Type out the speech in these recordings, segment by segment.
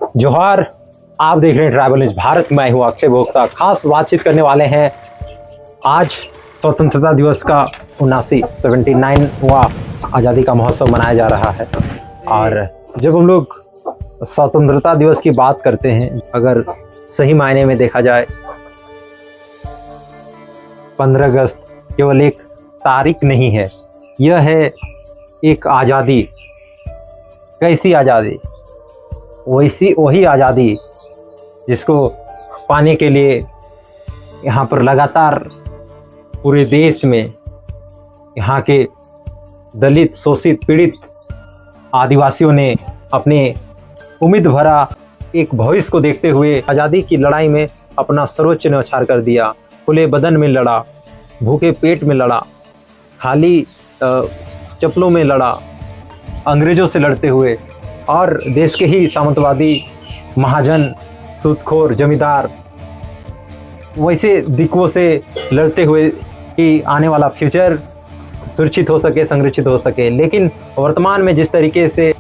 जोहार, आप देख रहे हैं ट्रैवल न्यूज भारत। मैं हूं अक्षय भोक्ता। खास बातचीत करने वाले हैं। आज स्वतंत्रता दिवस का 79वां आज़ादी का महोत्सव मनाया जा रहा है। और जब हम लोग स्वतंत्रता दिवस की बात करते हैं, अगर सही मायने में देखा जाए, 15 अगस्त केवल एक तारीख नहीं है, यह है एक आज़ादी। कैसी आज़ादी? वही आज़ादी जिसको पाने के लिए यहाँ पर लगातार पूरे देश में यहाँ के दलित, शोषित, पीड़ित आदिवासियों ने अपने उम्मीद भरा एक भविष्य को देखते हुए आज़ादी की लड़ाई में अपना सर्वोच्च न्यौछावर कर दिया। खुले बदन में लड़ा, भूखे पेट में लड़ा, खाली चप्पलों में लड़ा, अंग्रेज़ों से लड़ते हुए, और देश के ही सामंतवादी महाजन, सूदखोर, जमींदार, वैसे दिक्कों से लड़ते हुए कि आने वाला फ्यूचर सुरक्षित हो सके, संरक्षित हो सके। लेकिन वर्तमान में जिस तरीके से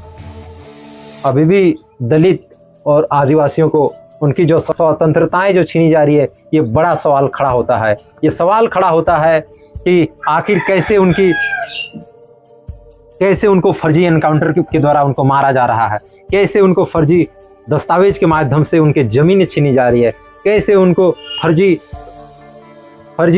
अभी भी दलित और आदिवासियों को उनकी जो स्वतंत्रताएं जो छीनी जा रही है, ये बड़ा सवाल खड़ा होता है। ये सवाल खड़ा होता है कि आखिर कैसे उनको फर्जी एनकाउंटर के द्वारा उनको मारा जा रहा है, कैसे उनको फर्जी दस्तावेज के माध्यम से उनके ज़मीनें छीनी जा रही है, कैसे उनको फर्जी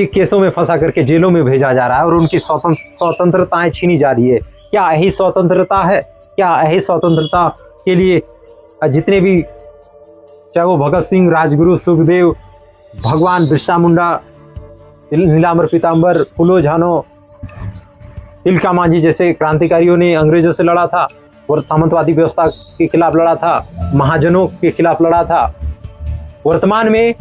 केसों में फंसा करके जेलों में भेजा जा रहा है और उनकी स्वतंत्रताएं छीनी जा रही है। क्या यही स्वतंत्रता है? क्या यही स्वतंत्रता के लिए जितने भी, चाहे वो भगत सिंह, राजगुरु, सुखदेव, भगवान बिरसा मुंडा, नीलांबर पीताम्बर, फूलो झानो, तिलका मांझी जैसे क्रांतिकारियों ने अंग्रेजों से लड़ा था और सामंतवादी व्यवस्था के खिलाफ लड़ा था, महाजनों के खिलाफ लड़ा था। वर्तमान में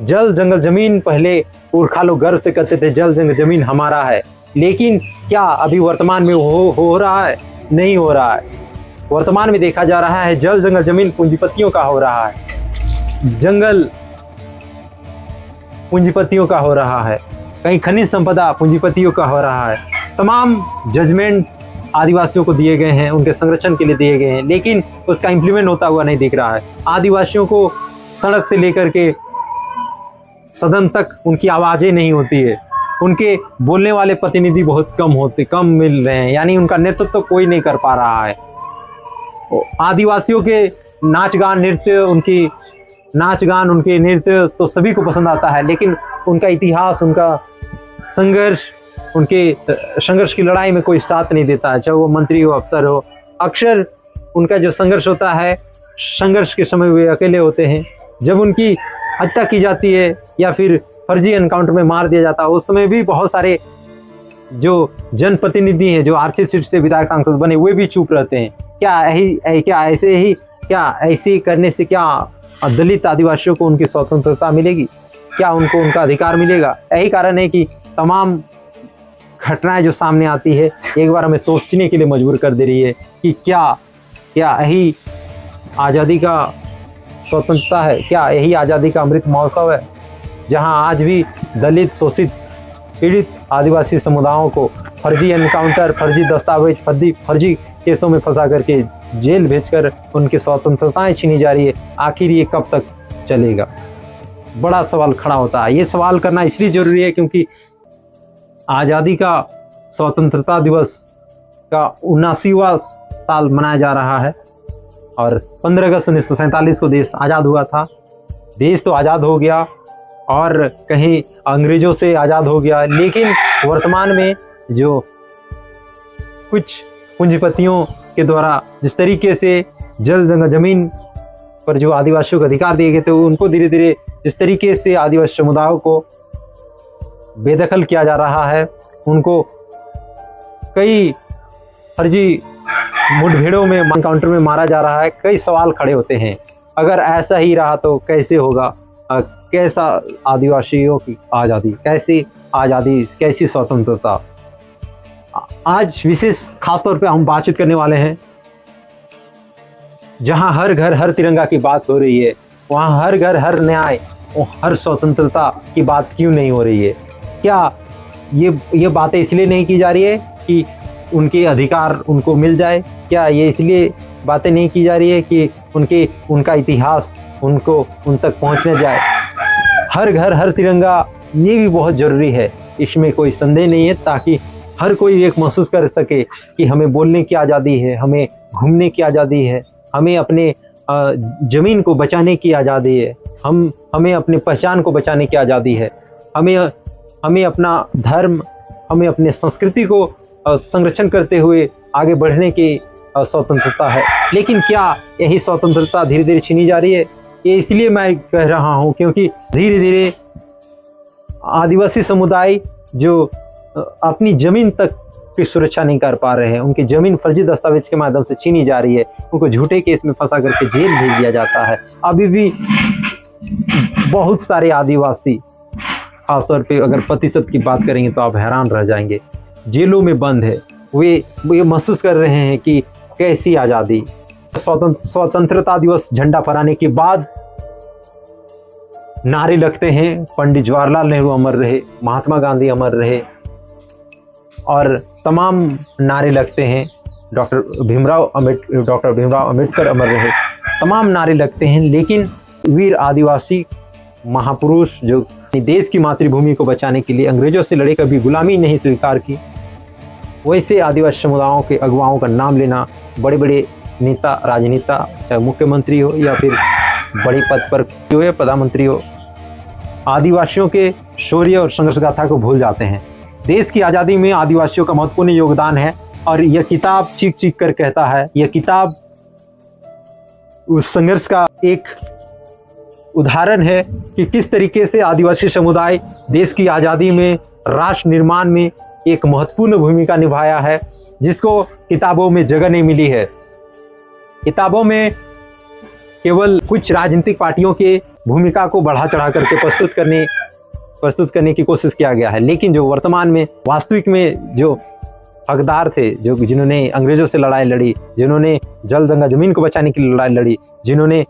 जल जंगल जमीन, पहले पुरखा लोग गर्व से कहते थे जल जंगल जमीन हमारा है, लेकिन क्या अभी वर्तमान में हो रहा है? नहीं हो रहा है। वर्तमान में देखा जा रहा है जल जंगल जमीन पूंजीपतियों का हो रहा है, जंगल पूंजीपतियों का हो रहा है, कहीं खनिज संपदा पूंजीपतियों का हो रहा है। तमाम जजमेंट आदिवासियों को दिए गए हैं, उनके संरक्षण के लिए दिए गए हैं, लेकिन उसका इम्प्लीमेंट होता हुआ नहीं दिख रहा है। आदिवासियों को सड़क से लेकर के सदन तक उनकी आवाज़ें नहीं होती है, उनके बोलने वाले प्रतिनिधि बहुत कम मिल रहे हैं, यानी उनका नेतृत्व तो कोई नहीं कर पा रहा है। आदिवासियों के नाच गान उनके नृत्य तो सभी को पसंद आता है, लेकिन उनका इतिहास, उनका संघर्ष, उनके संघर्ष की लड़ाई में कोई साथ नहीं देता है, चाहे वो मंत्री हो, अफसर हो। अक्सर उनका जो संघर्ष होता है, संघर्ष के समय वे अकेले होते हैं। जब उनकी हत्या की जाती है या फिर फर्जी एनकाउंटर में मार दिया जाता है, उस समय भी बहुत सारे जो जनप्रतिनिधि हैं, जो आरक्षित सीट से विधायक सांसद बने, वे भी चुप रहते हैं। क्या ऐसे करने से क्या दलित आदिवासियों को उनकी स्वतंत्रता मिलेगी? क्या उनको उनका अधिकार मिलेगा? यही कारण है कि तमाम घटनाएं जो सामने आती है, एक बार हमें सोचने के लिए मजबूर कर दे रही है कि क्या यही आज़ादी का स्वतंत्रता है? क्या यही आज़ादी का अमृत महोत्सव है, जहां आज भी दलित, शोषित, पीड़ित आदिवासी समुदायों को फर्जी एनकाउंटर, फर्जी दस्तावेज, फर्जी केसों में फंसा करके जेल भेजकर उनकी स्वतंत्रताएं छीनी जा रही है? आखिर ये कब तक चलेगा? बड़ा सवाल खड़ा होता है। ये सवाल करना इसलिए ज़रूरी है क्योंकि आज़ादी का स्वतंत्रता दिवस का 79वां साल मनाया जा रहा है और 15 अगस्त 1947 को देश आज़ाद हुआ था। देश तो आज़ाद हो गया और कहीं अंग्रेज़ों से आज़ाद हो गया, लेकिन वर्तमान में जो कुछ पूंजीपतियों के द्वारा जिस तरीके से जल जंगल जमीन पर जो आदिवासियों को अधिकार दिए गए थे, उनको धीरे धीरे जिस तरीके से आदिवासी समुदायों को बेदखल किया जा रहा है, उनको कई फर्जी मुठभेड़ों में, एनकाउंटर में मारा जा रहा है। कई सवाल खड़े होते हैं, अगर ऐसा ही रहा तो कैसे होगा? कैसा आदिवासियों की आज़ादी, कैसी आज़ादी, कैसी स्वतंत्रता? आज विशेष खास तौर पे हम बातचीत करने वाले हैं जहां हर घर हर तिरंगा की बात हो रही है, वहां हर घर हर न्याय, हर स्वतंत्रता की बात क्यों नहीं हो रही है? क्या ये बातें इसलिए नहीं की जा रही है कि उनके अधिकार उनको मिल जाए? क्या ये इसलिए बातें नहीं की जा रही है कि उनका इतिहास उन तक पहुंचने जाए। हर घर हर तिरंगा, ये भी बहुत ज़रूरी है, इसमें कोई संदेह नहीं है, ताकि हर कोई एक महसूस कर सके कि हमें बोलने की आज़ादी है, हमें घूमने की आज़ादी है, हमें अपने ज़मीन को बचाने की आज़ादी है, हमें अपनी पहचान को बचाने की आज़ादी है, हमें अपना धर्म, हमें अपने संस्कृति को संरक्षण करते हुए आगे बढ़ने की स्वतंत्रता है। लेकिन क्या यही स्वतंत्रता धीरे धीरे छीनी जा रही है? ये इसलिए मैं कह रहा हूँ क्योंकि धीरे धीरे आदिवासी समुदाय जो अपनी ज़मीन तक की सुरक्षा नहीं कर पा रहे हैं, उनकी ज़मीन फर्जी दस्तावेज के माध्यम से छीनी जा रही है, उनको झूठे केस में फंसा करके जेल भेज दिया जाता है। अभी भी बहुत सारे आदिवासी, खासतौर पे अगर प्रतिशत की बात करेंगे तो आप हैरान रह जाएंगे, जेलों में बंद है। वे महसूस कर रहे हैं कि कैसी आज़ादी। स्वतंत्रता दिवस झंडा फहराने के बाद नारे लगते हैं, पंडित जवाहरलाल नेहरू अमर रहे, महात्मा गांधी अमर रहे, और तमाम नारे लगते हैं, डॉक्टर भीमराव अम्बेडकर अमर रहे, तमाम नारे लगते हैं। लेकिन वीर आदिवासी महापुरुष जो देश की मातृभूमि को बचाने के लिए अंग्रेजों से लड़े, कभी गुलामी नहीं स्वीकार की, वैसे आदिवासी समुदायों के अगुवाओं का नाम लेना, बड़े बड़े नेता, राजनेता, चाहे मुख्यमंत्री हो या फिर बड़े पद पर हो या प्रधानमंत्री हो, आदिवासियों के शौर्य और संघर्ष गाथा को भूल जाते हैं। देश की आज़ादी में आदिवासियों का महत्वपूर्ण योगदान है, और यह किताब चीख चीख कर कहता है, यह किताब उस संघर्ष का एक उदाहरण है कि किस तरीके से आदिवासी समुदाय देश की आज़ादी में, राष्ट्र निर्माण में एक महत्वपूर्ण भूमिका निभाया है, जिसको किताबों में जगह नहीं मिली है। किताबों में केवल कुछ राजनीतिक पार्टियों के भूमिका को बढ़ा चढ़ा करके प्रस्तुत करने की कोशिश किया गया है, लेकिन जो वर्तमान में वास्तविक में जो हकदार थे, जिन्होंने अंग्रेजों से लड़ाई लड़ी, जिन्होंने जल जंगल जमीन को बचाने के लिए लड़ाई लड़ी, जिन्होंने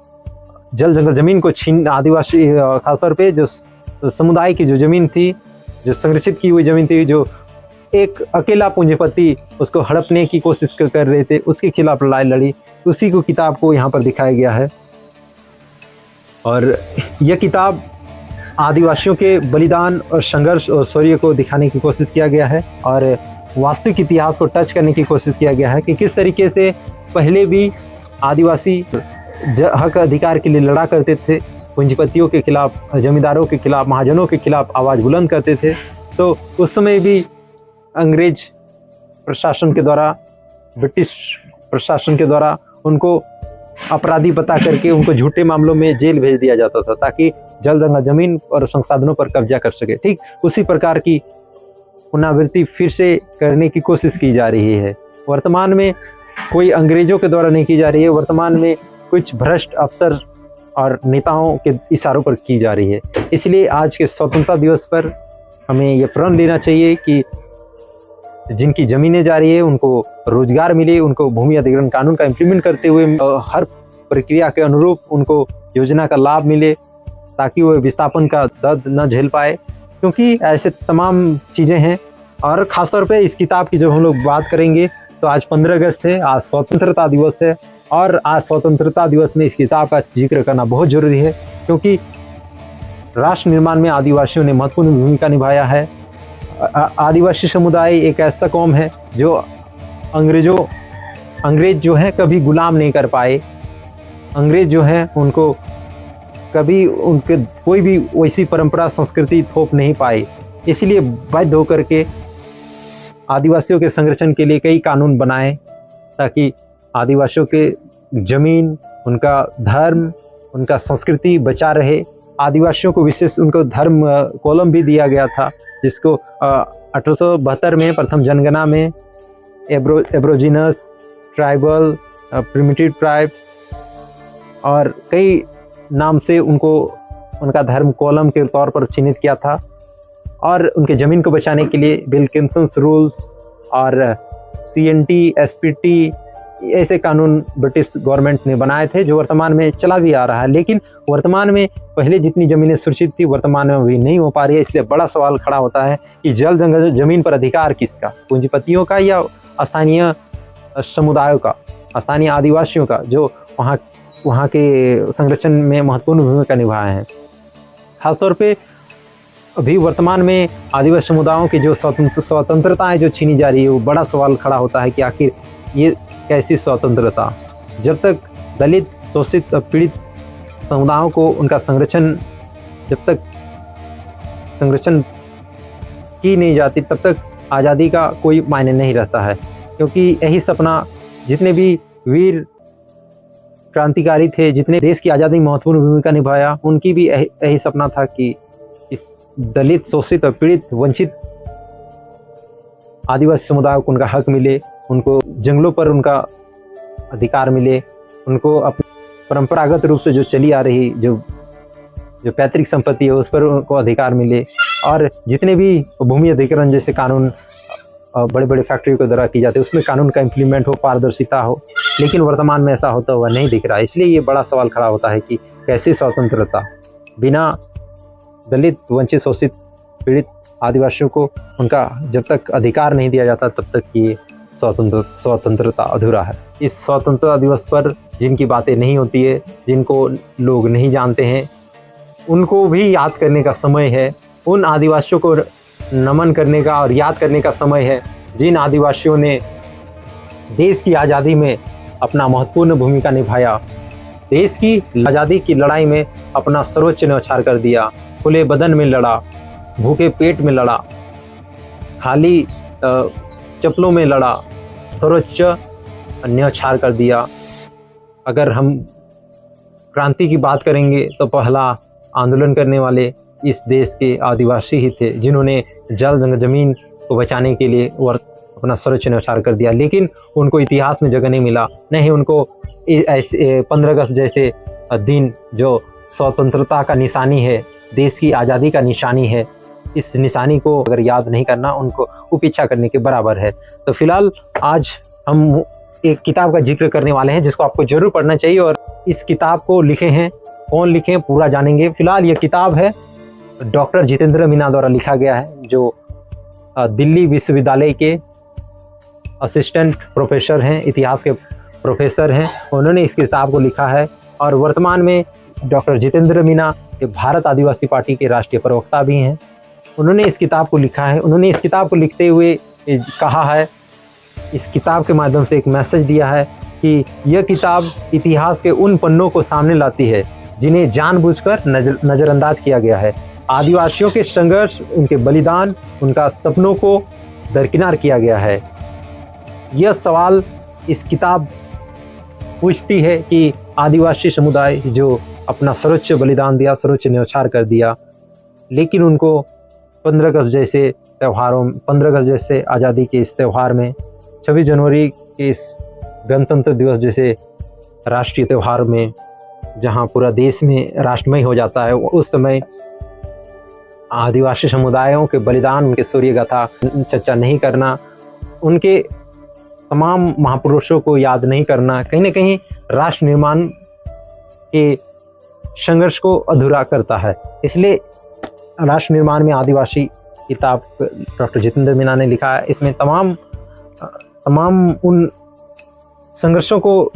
जल जंगल जमीन को आदिवासी खासतौर पे जो समुदाय की जो ज़मीन थी, जो संरक्षित की हुई ज़मीन थी, जो एक अकेला पूंजीपति उसको हड़पने की कोशिश कर रहे थे, उसके खिलाफ लड़ाई लड़ी, उसी को किताब को यहाँ पर दिखाया गया है। और यह किताब आदिवासियों के बलिदान और संघर्ष और शौर्य को दिखाने की कोशिश किया गया है, और वास्तविक इतिहास को टच करने की कोशिश किया गया है कि किस तरीके से पहले भी आदिवासी हक अधिकार के लिए लड़ा करते थे, पूंजीपतियों के खिलाफ, जमींदारों के खिलाफ, महाजनों के खिलाफ आवाज़ बुलंद करते थे। तो उस समय भी अंग्रेज प्रशासन के द्वारा, ब्रिटिश प्रशासन के द्वारा उनको अपराधी बता करके उनको झूठे मामलों में जेल भेज दिया जाता था, ताकि जल जंगल जमीन और संसाधनों पर कब्जा कर सके। ठीक उसी प्रकार की पुनरावृत्ति फिर से करने की कोशिश की जा रही है। वर्तमान में कोई अंग्रेजों के द्वारा नहीं की जा रही है, वर्तमान में कुछ भ्रष्ट अफसर और नेताओं के इशारों पर की जा रही है। इसलिए आज के स्वतंत्रता दिवस पर हमें यह प्रण लेना चाहिए कि जिनकी ज़मीनें जा रही है उनको रोजगार मिले, उनको भूमि अधिग्रहण कानून का इम्प्लीमेंट करते हुए हर प्रक्रिया के अनुरूप उनको योजना का लाभ मिले, ताकि वो विस्थापन का दर्द न झेल पाए, क्योंकि ऐसे तमाम चीज़ें हैं। और ख़ासतौर पे इस किताब की जब हम लोग बात करेंगे तो आज 15 अगस्त है, आज स्वतंत्रता दिवस है, और आज स्वतंत्रता दिवस में इस किताब का जिक्र करना बहुत ज़रूरी है, क्योंकि राष्ट्र निर्माण में आदिवासियों ने महत्वपूर्ण भूमिका निभाया है। आदिवासी समुदाय एक ऐसा कौम है जो अंग्रेज जो है कभी गुलाम नहीं कर पाए। अंग्रेज जो है उनको कभी उनके कोई भी वैसी परंपरा संस्कृति थोप नहीं पाए, इसलिए बाध्य होकर के आदिवासियों के संरक्षण के लिए कई कानून बनाए, ताकि आदिवासियों के ज़मीन, उनका धर्म, उनका संस्कृति बचा रहे। आदिवासियों को विशेष उनको धर्म कॉलम भी दिया गया था, जिसको 1872 में प्रथम जनगणना में एब्रोजिनस, ट्राइबल, प्रिमिटिव ट्राइब्स और कई नाम से उनको उनका धर्म कॉलम के तौर पर चिन्हित किया था। और उनके ज़मीन को बचाने के लिए विल्किंसन्स रूल्स और CNT, SPT ऐसे कानून ब्रिटिश गवर्नमेंट ने बनाए थे, जो वर्तमान में चला भी आ रहा है। लेकिन वर्तमान में पहले जितनी ज़मीनें सुरक्षित थी वर्तमान में अभी नहीं हो पा रही है। इसलिए बड़ा सवाल खड़ा होता है कि जल जंगल ज़मीन पर अधिकार किसका, पूंजीपतियों का या स्थानीय समुदायों का, स्थानीय आदिवासियों का, जो वहाँ वहाँ के संरक्षण में महत्वपूर्ण भूमिका निभाए हैं। खासतौर पे अभी वर्तमान में आदिवासी समुदायों की जो स्वतंत्रताएं जो छीनी जा रही है, वो बड़ा सवाल खड़ा होता है कि आखिर ये कैसी स्वतंत्रता। जब तक दलित, शोषित, पीड़ित समुदायों को उनका संरक्षण जब तक संरक्षण की नहीं जाती, तब तक आज़ादी का कोई मायने नहीं रहता है। क्योंकि यही सपना जितने भी वीर क्रांतिकारी थे, जितने देश की आज़ादी में महत्वपूर्ण भूमिका निभाया, उनकी भी यही सपना था कि इस दलित, शोषित और पीड़ित, वंचित आदिवासी समुदाय को उनका हक मिले, उनको जंगलों पर उनका अधिकार मिले, उनको अपनी परंपरागत रूप से जो चली आ रही जो पैतृक संपत्ति है उस पर उनको अधिकार मिले, और जितने भी भूमि अधिग्रहण जैसे कानून बड़े बड़े फैक्ट्रियों के द्वारा की जाती है उसमें कानून का इम्प्लीमेंट हो, पारदर्शिता हो। लेकिन वर्तमान में ऐसा होता हुआ नहीं दिख रहा है। इसलिए ये बड़ा सवाल खड़ा होता है कि कैसी स्वतंत्रता, बिना दलित, वंचित, शोषित, पीड़ित आदिवासियों को उनका जब तक अधिकार नहीं दिया जाता तब तक ये स्वतंत्रता अधूरा है। इस स्वतंत्रता दिवस पर जिनकी बातें नहीं होती है, जिनको लोग नहीं जानते हैं, उनको भी याद करने का समय है। उन आदिवासियों को नमन करने का और याद करने का समय है जिन आदिवासियों ने देश की आज़ादी में अपना महत्वपूर्ण भूमिका निभाया, देश की आज़ादी की लड़ाई में अपना सर्वोच्च न्यौछावर कर दिया, खुले बदन में लड़ा, भूखे पेट में लड़ा, खाली चप्पलों में लड़ा, सर्वोच्च न्यौछावर कर दिया। अगर हम क्रांति की बात करेंगे तो पहला आंदोलन करने वाले इस देश के आदिवासी ही थे, जिन्होंने जल जमीन को बचाने के लिए अपना सर्वोच्च न्यौछावर कर दिया। लेकिन उनको इतिहास में जगह नहीं मिला, न ही उनको ऐसे 15 अगस्त जैसे दिन जो स्वतंत्रता का निशानी है, देश की आज़ादी का निशानी है, इस निशानी को अगर याद नहीं करना उनको उपेक्षा करने के बराबर है। तो फिलहाल आज हम एक किताब का जिक्र करने वाले हैं जिसको आपको जरूर पढ़ना चाहिए, और इस किताब को लिखे हैं, कौन लिखे पूरा जानेंगे। फिलहाल ये किताब है डॉक्टर जितेंद्र मीना द्वारा लिखा गया है, जो दिल्ली विश्वविद्यालय के असिस्टेंट प्रोफेसर हैं, इतिहास के प्रोफेसर हैं। उन्होंने इस किताब को लिखा है, और वर्तमान में डॉक्टर जितेंद्र मीना ये भारत आदिवासी पार्टी के राष्ट्रीय प्रवक्ता भी हैं। उन्होंने इस किताब को लिखा है। उन्होंने इस किताब को लिखते हुए कहा है, इस किताब के माध्यम से एक मैसेज दिया है कि यह किताब इतिहास के उन पन्नों को सामने लाती है जिन्हें जानबूझकर नज़रअंदाज किया गया है। आदिवासियों के संघर्ष, उनके बलिदान, उनका सपनों को दरकिनार किया गया है। यह सवाल इस किताब पूछती है कि आदिवासी समुदाय जो अपना सर्वोच्च बलिदान दिया, सर्वोच्च न्यौछावर कर दिया, लेकिन उनको 15 अगस्त जैसे त्योहारों, 15 अगस्त जैसे आज़ादी के इस त्यौहार में, 26 जनवरी के इस गणतंत्र दिवस जैसे राष्ट्रीय त्यौहार में, जहां पूरा देश में राष्ट्रमय हो जाता है, उस समय आदिवासी समुदायों के बलिदान, उनके शौर्य गाथा चर्चा नहीं करना, उनके तमाम महापुरुषों को याद नहीं करना, कहीं ना कहीं राष्ट्र निर्माण के संघर्ष को अधूरा करता है। इसलिए राष्ट्र निर्माण में आदिवासी किताब डॉक्टर जितेंद्र मीना ने लिखा है। इसमें तमाम उन संघर्षों को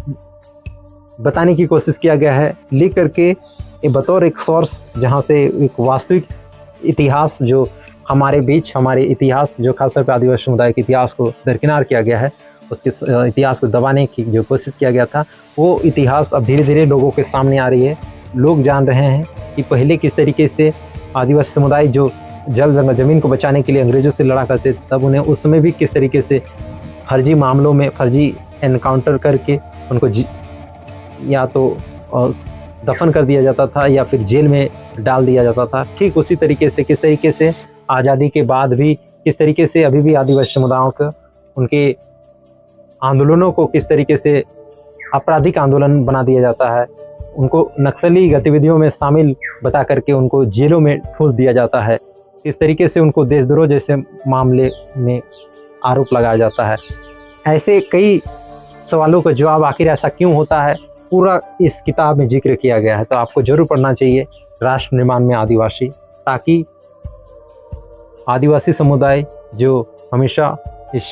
बताने की कोशिश किया गया है, लिख करके बतौर एक सोर्स, जहाँ से एक वास्तविक इतिहास जो हमारे बीच, हमारे इतिहास जो खासतौर पर आदिवासी समुदाय के इतिहास को दरकिनार किया गया है, उसके इतिहास को दबाने की जो कोशिश किया गया था, वो इतिहास अब धीरे धीरे लोगों के सामने आ रही है। लोग जान रहे हैं कि पहले किस तरीके से आदिवासी समुदाय जो जल जमीन को बचाने के लिए अंग्रेज़ों से लड़ा करते, तब उन्हें उस समय भी किस तरीके से फर्जी मामलों में फर्जी एनकाउंटर करके उनको या तो दफन कर दिया जाता था या फिर जेल में डाल दिया जाता था। ठीक उसी तरीके से किस तरीके से आज़ादी के बाद भी किस तरीके से अभी भी आदिवासी समुदायों को, उनके आंदोलनों को किस तरीके से आपराधिक आंदोलन बना दिया जाता है, उनको नक्सली गतिविधियों में शामिल बता करके उनको जेलों में ठूंस दिया जाता है, किस तरीके से उनको देशद्रोह जैसे मामले में आरोप लगाया जाता है। ऐसे कई सवालों का जवाब आखिर ऐसा क्यों होता है, पूरा इस किताब में जिक्र किया गया है। तो आपको जरूर पढ़ना चाहिए राष्ट्र निर्माण में आदिवासी, ताकि आदिवासी समुदाय जो हमेशा इस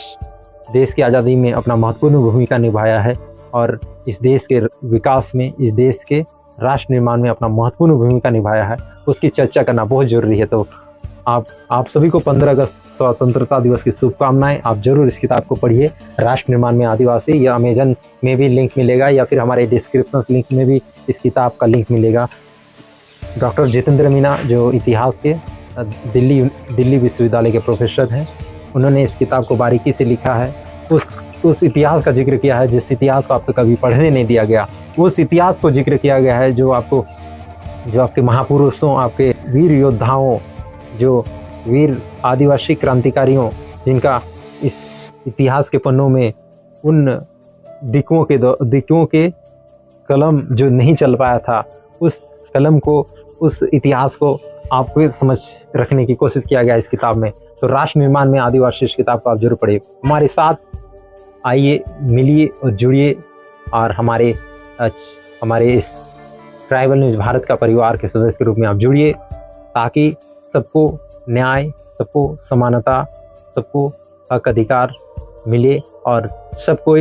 देश की आज़ादी में अपना महत्वपूर्ण भूमिका निभाया है और इस देश के विकास में, इस देश के राष्ट्र निर्माण में अपना महत्वपूर्ण भूमिका निभाया है, उसकी चर्चा करना बहुत ज़रूरी है। तो आप सभी को 15 अगस्त स्वतंत्रता दिवस की शुभकामनाएं। आप जरूर इस किताब को पढ़िए, राष्ट्र निर्माण में आदिवासी। यह अमेजन में भी लिंक मिलेगा या फिर हमारे डिस्क्रिप्शन लिंक में भी इस किताब का लिंक मिलेगा। डॉक्टर जितेंद्र मीना जो इतिहास के दिल्ली विश्वविद्यालय के प्रोफेसर हैं, उन्होंने इस किताब को बारीकी से लिखा है। उस इतिहास का जिक्र किया है जिस इतिहास को आपको कभी पढ़ने नहीं दिया गया, उस इतिहास को जिक्र किया गया है जो आपके महापुरुषों, आपके वीर योद्धाओं, जो वीर आदिवासी क्रांतिकारियों, जिनका इस इतिहास के पन्नों में उन दिक्कुओं के कलम जो नहीं चल पाया था, उस कलम को, उस इतिहास को आपको समझ रखने की कोशिश किया गया इस किताब में। तो राष्ट्र निर्माण में आदिवासी इस किताब को आप जरूर पढ़िए। हमारे साथ आइए, मिलिए और जुड़िए और हमारे इस ट्राइबल न्यूज़ भारत का परिवार के सदस्य के रूप में आप जुड़िए, ताकि सबको न्याय, सबको समानता, सबको हक अधिकार मिले और सबको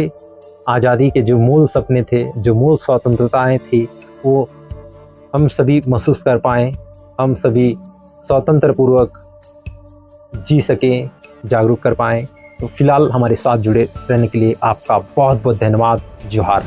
आज़ादी के जो मूल सपने थे, जो मूल स्वतंत्रताएं थी, वो हम सभी महसूस कर पाएँ, हम सभी स्वतंत्र पूर्वक जी सकें, जागरूक कर पाएँ। तो फिलहाल हमारे साथ जुड़े रहने के लिए आपका बहुत बहुत धन्यवाद। जोहार।